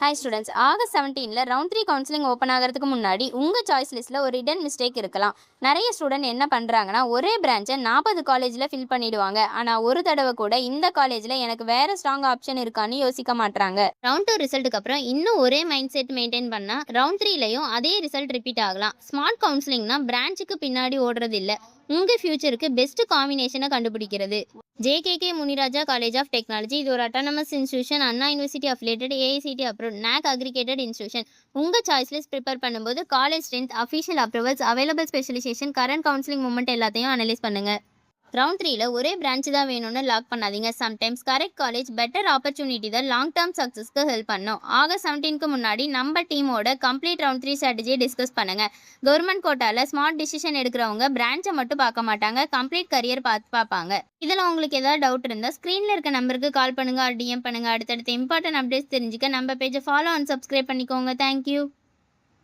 Hi students, August 17ல round 3 counselling open ஆகிறதுக்கு முன்னாடி உங்கள் சாய்ஸ் லிஸ்ட்டில் ஒரு ரிடன் மிஸ்டேக் இருக்கலாம். நிறைய ஸ்டூடெண்ட் என்ன பண்ணுறாங்கன்னா, ஒரே பிரான்ச்சை 40 காலேஜில் ஃபில் பண்ணிடுவாங்க. ஆனால் ஒரு தடவை கூட இந்த காலேஜில் எனக்கு வேறு ஸ்ட்ராங் ஆப்ஷன் இருக்கான்னு யோசிக்க மாட்டாங்க. ரவுண்ட் 2 ரிசல்ட்டுக்கு அப்புறம் இன்னும் ஒரே மைண்ட் செட் மெயின்டைன் பண்ணால் ரவுண்ட் 3லையும் அதே ரிசல்ட் ரிப்பீட் ஆகலாம். ஸ்மார்ட் கவுன்சிலிங்னா பிரான்ச்சுக்கு பின்னாடி ஓடுறது இல்லை, உங்கள் ஃபியூச்சருக்கு பெஸ்ட் காம்பினேஷனை கண்டுபிடிக்கிறது. JKK Muniraja college of technology இது ஒரு autonomous institution, Anna university affiliated, AICTE approved, NAC accredited institution. உங்கள் சாய்ஸ் லிஸ்ட் ப்ரிப்பேர் பண்ணும்போது college strength, official approvals, available specialisation, current counselling moment எல்லாத்தையும் அனலைஸ் பண்ணுங்கள். ரவுண்ட் 3ல ஒரே பிரான்ச் தான் வேணும்னு லாக் பண்ணாதீங்க. Sometimes correct college better opportunity தான் லாங் டேர்ம் சக்ஸஸ்க்கு ஹெல்ப் பண்ணும். ஆகஸ்ட் 17க்கு முன்னாடி நம்ம டீமோட கம்ப்ளீட் ரவுண்ட் 3 ஸ்ட்ராட்டஜியை டிஸ்கஸ் பண்ணுங்க. கவர்மெண்ட் கோட்டாவில் ஸ்மார்ட் டிசிஷன் எடுக்கிறவங்க பிரான்ச்சை மட்டும் பார்க்க மாட்டாங்க, கம்ப்ளீட் கரியர் பார்ப்பாங்க. இதில் உங்களுக்கு ஏதாவது டவுட் இருந்தால் ஸ்க்ரீனில் இருக்க நம்பருக்கு கால் பண்ணுங்க, டிஎம் பண்ணுங்க. அடுத்தடுத்த இம்பார்ட்டன்ட் அப்டேட்ஸ் தெரிஞ்சுக்க நம்ம பேஜை ஃபாலோ அண்ட் சப்ஸ்கிரைப் பண்ணிக்கோங்க. தேங்க்யூ.